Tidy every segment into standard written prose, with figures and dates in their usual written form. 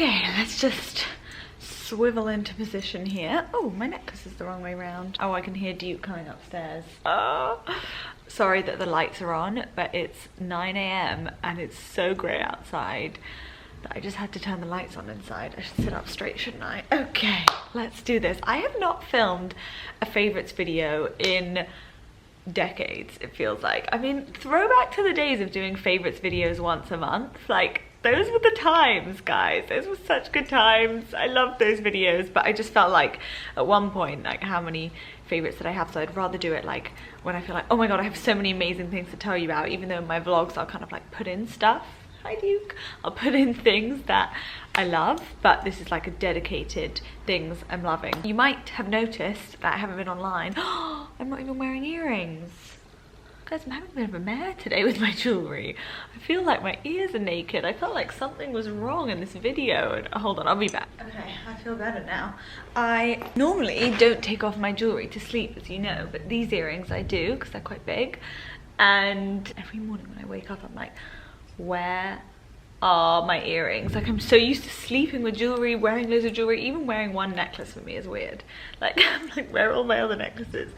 Okay, let's just swivel into position here. Oh, my necklace is the wrong way around. Oh, I can hear Duke coming upstairs. Sorry that the lights are on, but it's 9 AM and it's so grey outside that I just had to turn the lights on inside. I should sit up straight, shouldn't I? Okay, let's do this. I have not filmed a favorites video in decades, it feels like. I mean, throwback to the days of doing favorites videos once a month. Like, those were the times, guys. Those were such good times. I loved those videos, but I just felt like at one point, like, how many favorites did I have? So I'd rather do it like when I feel like, oh my god, I have so many amazing things to tell you about, even though in my vlogs I'll kind of like put in stuff. Hi Duke. I'll put in things that I love, but this is like a dedicated things I'm loving. You might have noticed that I haven't been online. I'm not even wearing earrings. Guys, I'm having a bit of a mare today with my jewellery. I feel like my ears are naked. I felt like something was wrong in this video. Hold on, I'll be back. Okay, I feel better now. I normally don't take off my jewellery to sleep, as you know, but these earrings I do because they're quite big. And every morning when I wake up, I'm like, where are my earrings? Like, I'm so used to sleeping with jewellery, wearing loads of jewellery. Even wearing one necklace for me is weird. Like, I'm like, where are all my other necklaces?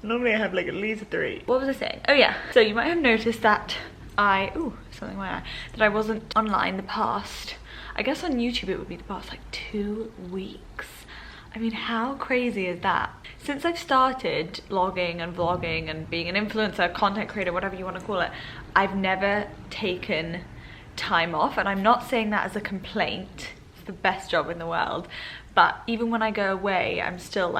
Normally I have like at least 3. What was I saying? Oh yeah, so you might have noticed that something in my eye, that I wasn't online the past, I guess on YouTube it would be the past like 2 weeks. I mean, how crazy is that? Since I've started blogging and vlogging and being an influencer, content creator, whatever you want to call it, I've never taken time off. And I'm not saying that as a complaint. It's the best job in the world. But even when I go away, I'm still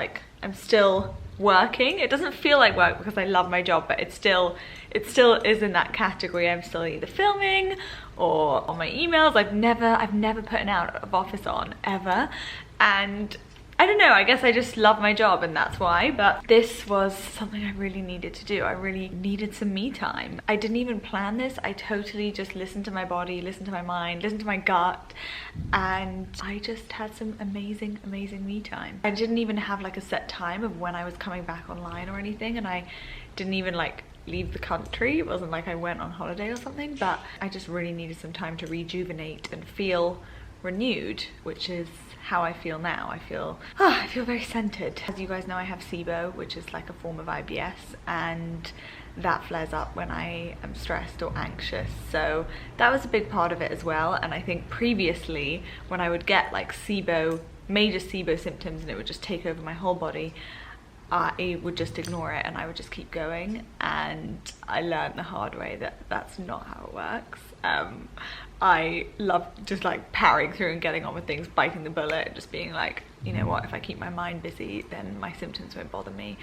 working. It doesn't feel like work because I love my job, but it still is in that category. I'm still either filming or on my emails. I've never put an out of office on ever. And I don't know, I guess I just love my job and that's why, but this was something I really needed to do. I really needed some me time. I didn't even plan this. I totally just listened to my body, listened to my mind, listened to my gut, and I just had some amazing, amazing me time. I didn't even have like a set time of when I was coming back online or anything, and I didn't even like leave the country. It wasn't like I went on holiday or something, but I just really needed some time to rejuvenate and feel renewed, which is how I feel now. I feel very centered. As you guys know, I have SIBO, which is like a form of IBS, and that flares up when I am stressed or anxious. So that was a big part of it as well. And I think previously when I would get like SIBO, major SIBO symptoms, and it would just take over my whole body, I would just ignore it and I would just keep going. And I learned the hard way that that's not how it works. I love just like powering through and getting on with things, biting the bullet, just being like, you know what, if I keep my mind busy, then my symptoms won't bother me.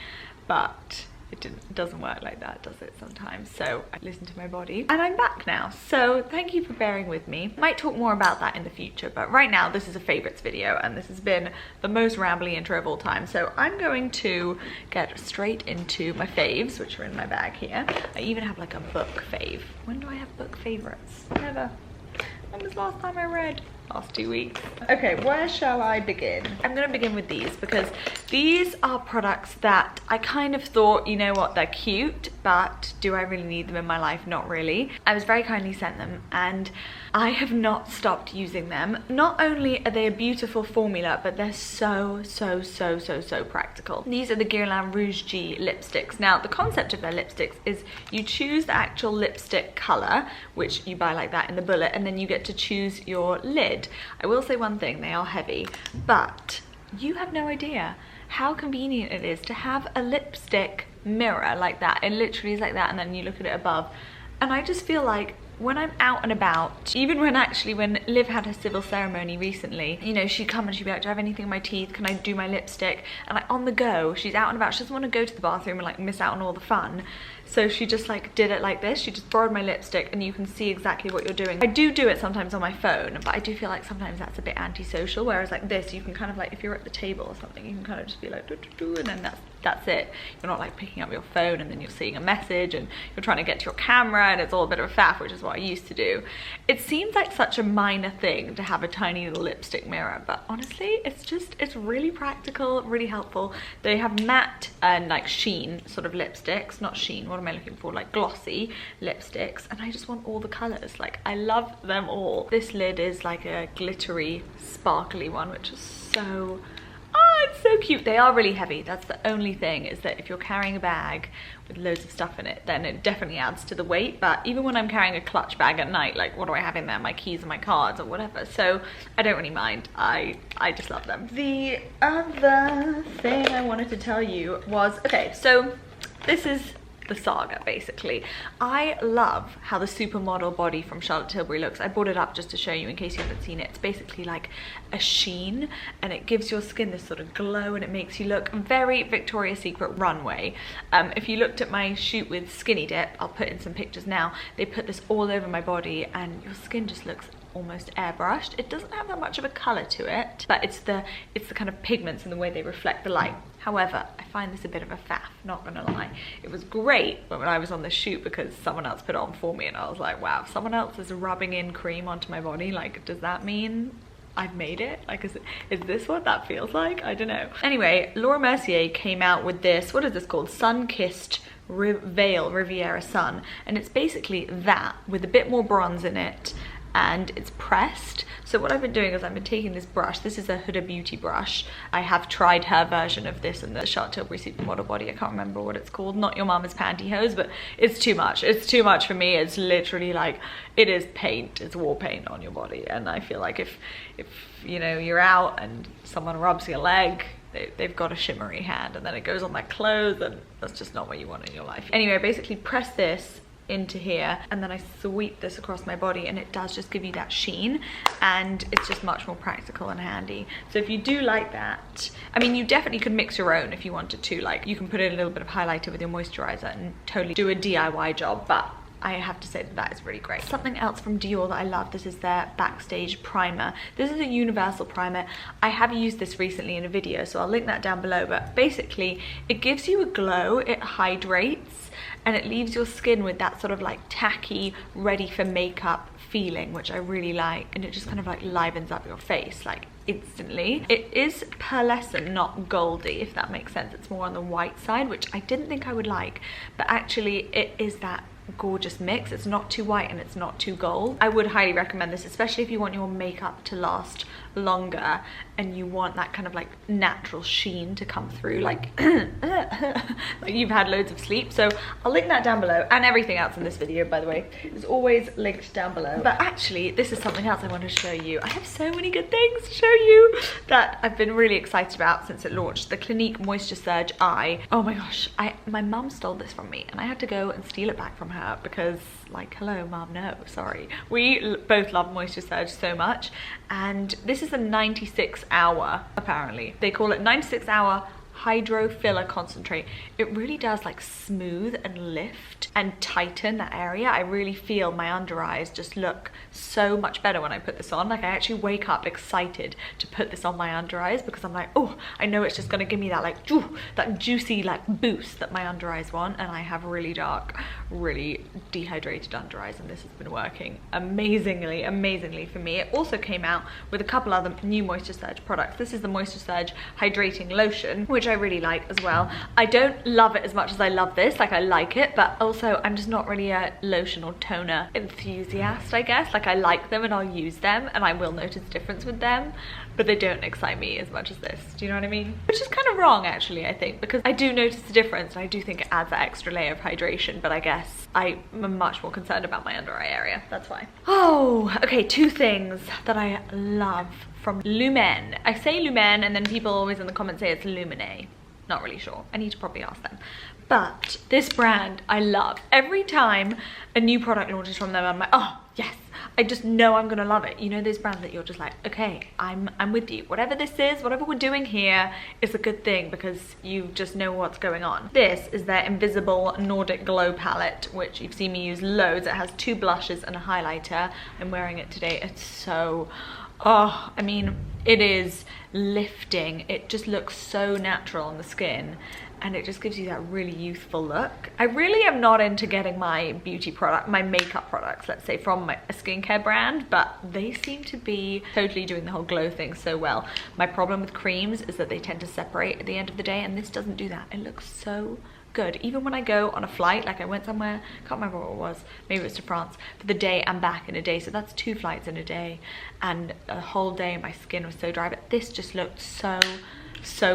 But it doesn't work like that, does it, sometimes? So I listen to my body and I'm back now. So thank you for bearing with me. Might talk more about that in the future, but right now this is a favorites video and this has been the most rambly intro of all time. So I'm going to get straight into my faves, which are in my bag here. I even have like a book fave. When do I have book favorites? Never. When was the last time I read? Last 2 weeks. Okay, where shall I begin? I'm gonna begin with these because these are products that I kind of thought, you know what, they're cute, but do I really need them in my life? Not really. I was very kindly sent them and I have not stopped using them. Not only are they a beautiful formula, but they're so practical. These are the Guerlain Rouge G lipsticks. Now, the concept of their lipsticks is you choose the actual lipstick color, which you buy like that in the bullet, and then you get to choose your lid. I will say one thing, they are heavy, but you have no idea how convenient it is to have a lipstick mirror like that. It literally is like that, and then you look at it above. And I just feel like when I'm out and about, even when Liv had her civil ceremony recently, you know, she'd come and she'd be like, do I have anything in my teeth? Can I do my lipstick? And like on the go, she's out and about. She doesn't want to go to the bathroom and like miss out on all the fun. So she just like did it like this. She just borrowed my lipstick and you can see exactly what you're doing. I do it sometimes on my phone, but I do feel like sometimes that's a bit antisocial. Whereas like this, you can kind of like, if you're at the table or something, you can kind of just be like, doo, doo, doo, and then that's it. You're not like picking up your phone and then you're seeing a message and you're trying to get to your camera and it's all a bit of a faff, which is what I used to do. It seems like such a minor thing to have a tiny little lipstick mirror, but honestly, it's really practical, really helpful. They have matte and like sheen sort of lipsticks, not sheen, what am I looking for? Like glossy lipsticks, and I just want all the colors. Like I love them all. This lid is like a glittery, sparkly one, which is so, oh, it's so cute. They are really heavy. That's the only thing, is that if you're carrying a bag with loads of stuff in it, then it definitely adds to the weight. But even when I'm carrying a clutch bag at night, like what do I have in there? My keys and my cards or whatever. So I don't really mind. I just love them. The other thing I wanted to tell you was, okay, so this is the saga basically. I love how the supermodel body from Charlotte Tilbury looks. I brought it up just to show you in case you haven't seen it. It's basically like a sheen, and it gives your skin this sort of glow, and it makes you look very Victoria's Secret runway. If you looked at my shoot with Skinny Dip, I'll put in some pictures now, they put this all over my body and your skin just looks almost airbrushed. It doesn't have that much of a color to it, but it's the kind of pigments and the way they reflect the light. However, I find this a bit of a faff, not gonna lie. It was great when I was on the shoot because someone else put it on for me, and I was like, wow, if someone else is rubbing in cream onto my body, like, does that mean I've made it? Like, is this what that feels like? I don't know. Anyway, Laura Mercier came out with this, what is this called? Sun-Kissed Veil Riviera Sun, and it's basically that with a bit more bronze in it, and it's pressed. So what I've been doing is I've been taking this brush. This is a Huda Beauty brush. I have tried her version of this in the Charlotte Tilbury Supermodel body. I can't remember what it's called. Not Your Mama's Pantyhose, but it's too much. It's too much for me. It's literally like, it is paint. It's war paint on your body. And I feel like if you know, you're out and someone rubs your leg, they've got a shimmery hand, and then it goes on their clothes, and that's just not what you want in your life. Anyway, I basically press this into here, and then I sweep this across my body, and it does just give you that sheen, and it's just much more practical and handy. So if you do like that, I mean, you definitely could mix your own if you wanted to. Like, you can put in a little bit of highlighter with your moisturizer and totally do a DIY job, but I have to say that that is really great. Something else from Dior that I love, this is their Backstage primer. This is a universal primer. I have used this recently in a video, so I'll link that down below, but basically it gives you a glow, it hydrates, and it leaves your skin with that sort of like tacky, ready for makeup feeling, which I really like, and it just kind of like livens up your face like instantly. It is pearlescent, not goldy, if that makes sense. It's more on the white side, which I didn't think I would like, but actually it is that gorgeous mix. It's not too white and it's not too gold. I would highly recommend this, especially if you want your makeup to last longer and you want that kind of like natural sheen to come through, like like you've had loads of sleep. So I'll link that down below, and everything else in this video, by the way, is always linked down below. But actually, this is something else I want to show you. I have so many good things to show you that I've been really excited about since it launched. The Clinique Moisture Surge Eye. Oh my gosh, my mum stole this from me, and I had to go and steal it back from her because, like, hello mum, no, sorry. We both love Moisture Surge so much, and this is a 96 hour, apparently. They call it 96 hour hydro filler concentrate. It really does like smooth and lift and tighten that area. I really feel my under eyes just look so much better when I put this on. Like, I actually wake up excited to put this on my under eyes because I'm like, oh, I know it's just gonna give me that like that juicy like boost that my under eyes want, and I have really dark, really dehydrated under eyes, and this has been working amazingly for me. It also came out with a couple other new Moisture Surge products. This is the Moisture Surge Hydrating Lotion, which I really like as well. I don't love it as much as I love this. Like, I like it, but also I'm just not really a lotion or toner enthusiast, I guess. Like, I like them and I'll use them and I will notice a difference with them, but they don't excite me as much as this. Do you know what I mean? Which is kind of wrong, actually, I think, because I do notice the difference and I do think it adds that extra layer of hydration, but I guess I'm much more concerned about my under eye area. That's why. Oh, okay, two things that I love from Lumen. I say Lumen and then people always in the comments say it's Lumine. Not really sure. I need to probably ask them. But this brand I love. Every time a new product launches from them, I'm like, oh yes, I just know I'm gonna love it. You know, those brands that you're just like, okay, I'm with you. Whatever this is, whatever we're doing here is a good thing because you just know what's going on. This is their Invisible Nordic Glow palette, which you've seen me use loads. It has 2 blushes and a highlighter. I'm wearing it today. It's so, oh, I mean, it is lifting. It just looks so natural on the skin, and it just gives you that really youthful look. I really am not into getting my beauty product, my makeup products, let's say, from a skincare brand, but they seem to be totally doing the whole glow thing so well. My problem with creams is that they tend to separate at the end of the day, and this doesn't do that. It looks so good. Even when I go on a flight, like I went somewhere, can't remember what it was, maybe it was to France, for the day and back in a day, so that's 2 flights in a day, and a whole day my skin was so dry, but this just looked so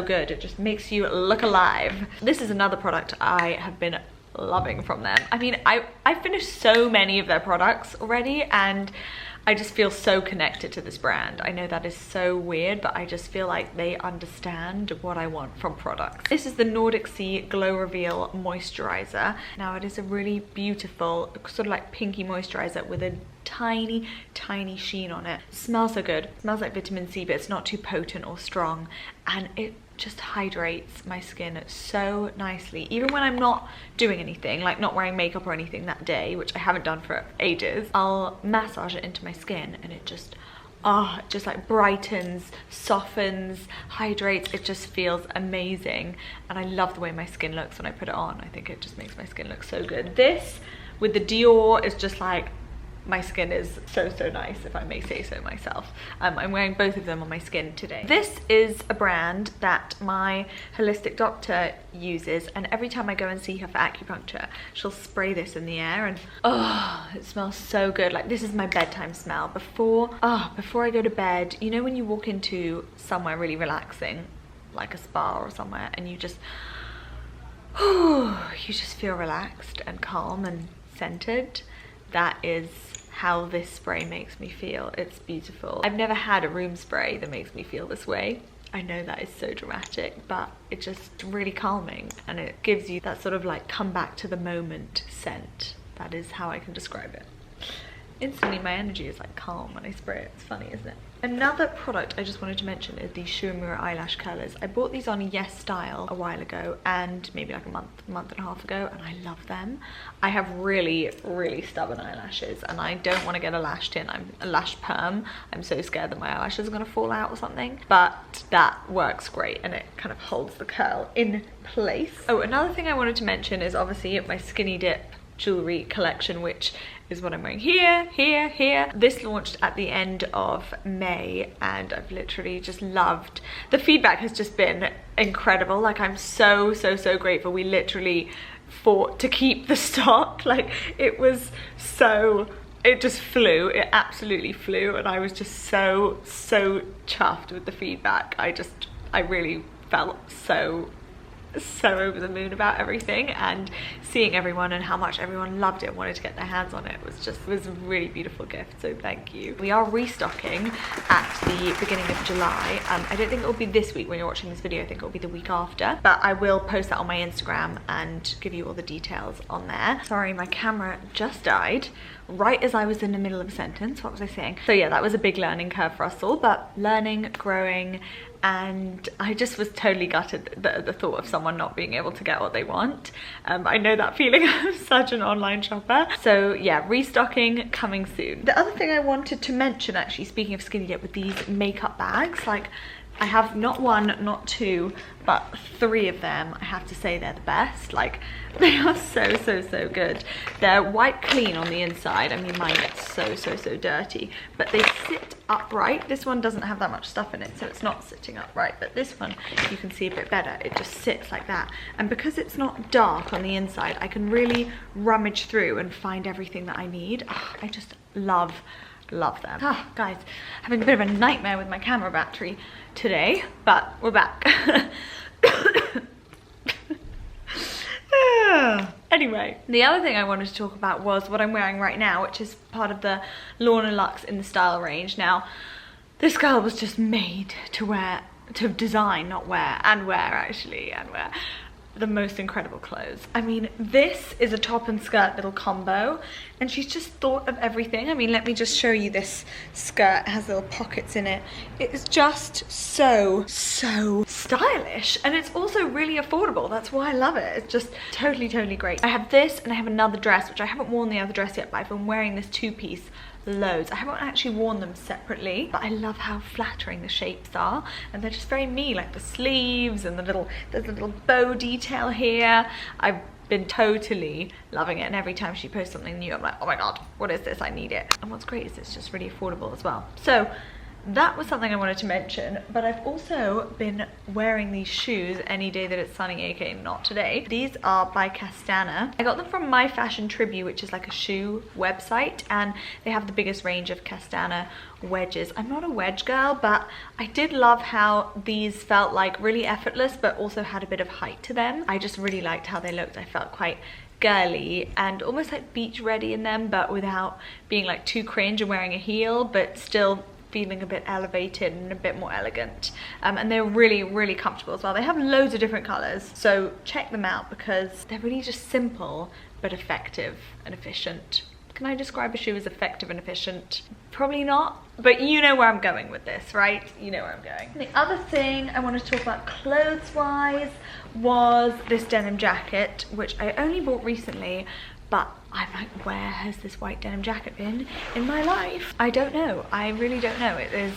good. It just makes you look alive. This is another product I have been loving from them. I mean, I finished so many of their products already, and I just feel so connected to this brand. I know that is so weird, but I just feel like they understand what I want from products. This is the Nordic Sea Glow Reveal Moisturizer. Now it is a really beautiful, sort of like pinky moisturizer with a tiny sheen on it. Smells so good. Smells like vitamin C, but it's not too potent or strong, and it just hydrates my skin so nicely. Even when I'm not doing anything, like not wearing makeup or anything that day, which I haven't done for ages, I'll massage it into my skin and it just, it just like brightens, softens, hydrates. It just feels amazing, and I love the way my skin looks when I put it on. I think it just makes my skin look so good. This with the Dior is just like, my skin is so nice, if I may say so myself. I'm wearing both of them on my skin today. This is a brand that my holistic doctor uses, and every time I go and see her for acupuncture, she'll spray this in the air, and it smells so good. Like, this is my bedtime smell. Before I go to bed, you know when you walk into somewhere really relaxing, like a spa or somewhere, and you just feel relaxed and calm and scented? That is how this spray makes me feel. It's beautiful. I've never had a room spray that makes me feel this way. I know that is so dramatic, but it's just really calming, and it gives you that sort of like come back to the moment scent. That is how I can describe it. Instantly my energy is like calm when I spray it. It's funny, isn't it? Another product I just wanted to mention is these Shimura eyelash curlers. I bought these on Yes Style a while ago, and maybe like a month and a half ago, and I love them. I have really stubborn eyelashes, and I don't want to get a lash tint. I'm a lash perm. I'm so scared that my eyelashes are going to fall out or something, but that works great, and it kind of holds the curl in place. Oh, another thing I wanted to mention is obviously my Skinny Dip jewelry collection, which is what I'm wearing here. This launched at the end of May, and I've literally just loved, the feedback has just been incredible. Like, I'm so grateful. We literally fought to keep the stock. Like, it was so, it just flew. It absolutely flew, and I was just so chuffed with the feedback. I really felt so over the moon about everything, and seeing everyone and how much everyone loved it and wanted to get their hands on it was a really beautiful gift, so thank you. We are restocking at the beginning of July. I don't think it will be this week when you're watching this video. I think it will be the week after, but I will post that on my Instagram and give you all the details on there. Sorry, my camera just died right as I was in the middle of a sentence. What was I saying? So yeah, that was a big learning curve for us all, but learning, growing, and I just was totally gutted at the thought of someone not being able to get what they want. I know that feeling. I'm such an online shopper. So yeah, restocking coming soon. The other thing I wanted to mention, actually, speaking of Skinny Dip, with these makeup bags, like, I have not one, not two, but 3 of them. I have to say they're the best. Like, they are so good. They're white clean on the inside. I mean, mine gets so dirty, but they sit upright. This one doesn't have that much stuff in it, so it's not sitting upright, but this one you can see a bit better. It just sits like that, and because it's not dark on the inside, I can really rummage through and find everything that I need. I just love them. Guys, having a bit of a nightmare with my camera battery today, but we're back. Anyway, the other thing I wanted to talk about was what I'm wearing right now, which is part of the Lorna Luxe in the Style range. Now, this girl was just made to wear, to design, not wear, and wear actually, and wear the most incredible clothes. I mean, this is a top and skirt little combo, and she's just thought of everything. I mean, let me just show you this skirt. It has little pockets in it. It is just so stylish, and it's also really affordable. That's why I love it. It's just totally great. I have this, and I have another dress, which I haven't worn the other dress yet, but I've been wearing this 2-piece loads. I haven't actually worn them separately, but I love how flattering the shapes are, and they're just very me, like the sleeves and there's a little bow detail here. I've been totally loving it, and every time she posts something new, I'm like, oh my god, what is this? I need it. And what's great is it's just really affordable as well. So that was something I wanted to mention, but I've also been wearing these shoes any day that it's sunny, aka not today. These are by Castana. I got them from My Fashion Tribute, which is like a shoe website, and they have the biggest range of Castana wedges. I'm not a wedge girl, but I did love how these felt like really effortless, but also had a bit of height to them. I just really liked how they looked. I felt quite girly and almost like beach ready in them, but without being like too cringe and wearing a heel, but still feeling a bit elevated and a bit more elegant. And they're really, really comfortable as well. They have loads of different colors, so check them out because they're really just simple but effective and efficient. Can I describe a shoe as effective and efficient? Probably not, but you know where I'm going with this, right? You know where I'm going. The other thing I wanted to talk about clothes-wise was this denim jacket, which I only bought recently, but I'm like, where has this white denim jacket been in my life? I don't know. I really don't know. It is,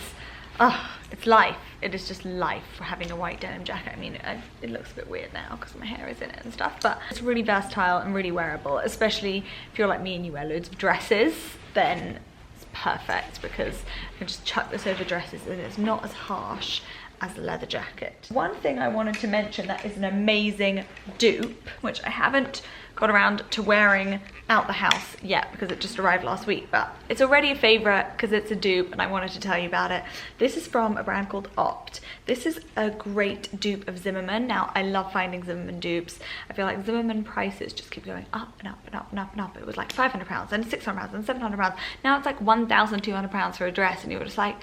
it's life. It is just life for having a white denim jacket. I mean, it looks a bit weird now because my hair is in it and stuff, but it's really versatile and really wearable, especially if you're like me and you wear loads of dresses, then it's perfect because you can just chuck this over dresses and it's not as harsh as a leather jacket. One thing I wanted to mention that is an amazing dupe, which I haven't got around to wearing out the house yet because it just arrived last week, but it's already a favorite because it's a dupe and I wanted to tell you about it. This is from a brand called Opt. This is a great dupe of Zimmermann. Now, I love finding Zimmermann dupes. I feel like Zimmermann prices just keep going up and up and up and up and up. It was like £500 and £600 and £700. Now it's like £1,200 for a dress and you're just like,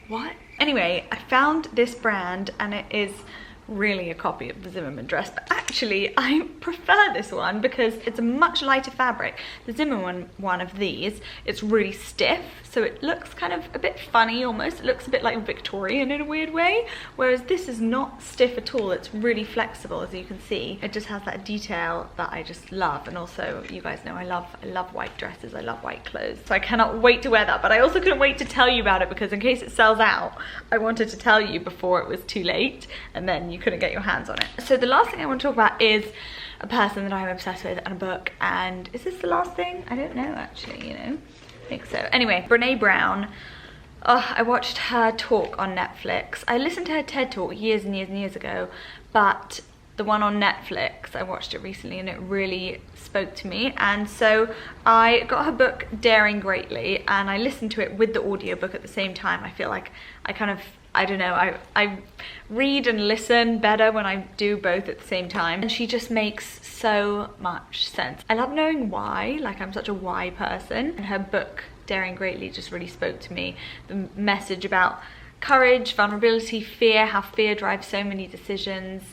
what? Anyway, I found this brand and it is really a copy of the Zimmermann dress, but actually I prefer this one because it's a much lighter fabric. The Zimmermann one of these, it's really stiff, so it looks kind of a bit funny almost. It looks a bit like Victorian in a weird way, whereas this is not stiff at all. It's really flexible, as you can see. It just has that detail that I just love, and also you guys know I love white dresses, I love white clothes, so I cannot wait to wear that. But I also couldn't wait to tell you about it because in case it sells out, I wanted to tell you before it was too late and then you couldn't get your hands on it. So the last thing I want to talk about is a person that I'm obsessed with and a book. And is this the last thing? I don't know actually, you know. I think so. Anyway, Brené Brown. Oh, I watched her talk on Netflix. I listened to her TED talk years and years and years ago, but the one on Netflix, I watched it recently and it really spoke to me. And so I got her book Daring Greatly and I listened to it with the audiobook at the same time. I feel like I kind of, I don't know, I read and listen better when I do both at the same time. And she just makes so much sense. I love knowing why, like I'm such a why person. And her book, Daring Greatly, just really spoke to me. The message about courage, vulnerability, fear, how fear drives so many decisions,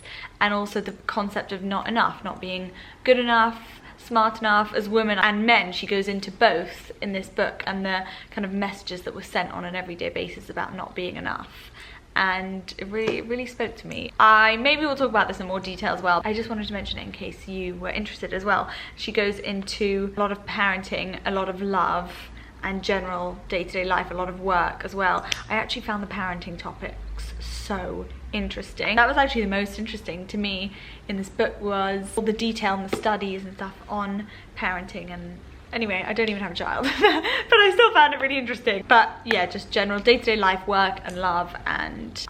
and also the concept of not enough, not being good enough, smart enough. As women and men, she goes into both in this book, and the kind of messages that were sent on an everyday basis about not being enough. And it really spoke to me. Maybe we'll talk about this in more detail as well. I just wanted to mention it in case you were interested as well. She goes into a lot of parenting, a lot of love, and general day-to-day life, a lot of work as well. I actually found the parenting topics so interesting. That was actually the most interesting to me in this book, was all the detail and the studies and stuff on parenting. And anyway, I don't even have a child, but I still found it really interesting. But yeah, just general day-to-day life, work and love, and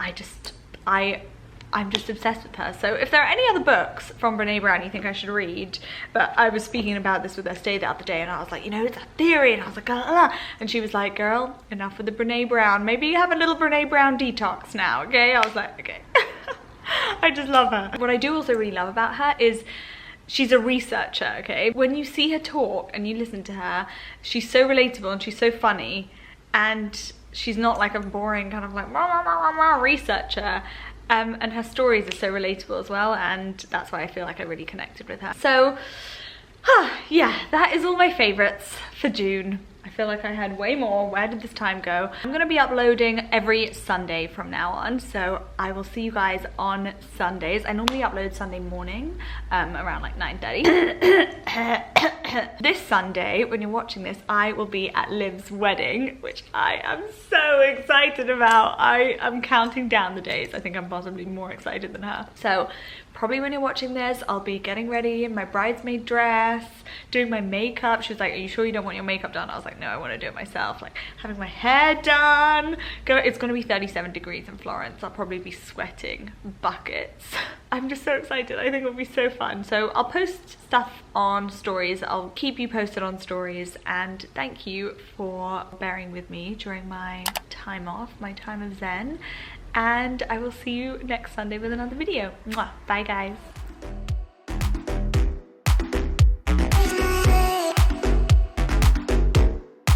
I'm just obsessed with her. So if there are any other books from Brené Brown you think I should read, but I was speaking about this with Estee the other day and I was like, you know, it's a theory, and I was like, and she was like, girl, enough with the Brené Brown. Maybe you have a little Brené Brown detox now, okay? I was like, okay. I just love her. What I do also really love about her is she's a researcher, okay? When you see her talk and you listen to her, she's so relatable and she's so funny, and she's not like a boring kind of like researcher. And her stories are so relatable as well, and that's why I feel like I really connected with her. So yeah, that is all my favorites for June. I feel like I had way more. Where did this time go? I'm gonna be uploading every Sunday from now on, so I will see you guys on Sundays. I normally upload Sunday morning, around like 9:30. This Sunday, when you're watching this, I will be at Liv's wedding, which I am so excited about. I am counting down the days. I think I'm possibly more excited than her. So probably when you're watching this, I'll be getting ready in my bridesmaid dress, doing my makeup. She was like, are you sure you don't want your makeup done? I was like, like, no, I want to do it myself. Like having my hair done. It's going to be 37 degrees in Florence. I'll probably be sweating buckets. I'm just so excited. I think it'll be so fun. So I'll post stuff on stories. I'll keep you posted on stories, and thank you for bearing with me during my time off, my time of zen, and I will see you next Sunday with another video. Mwah. Bye guys.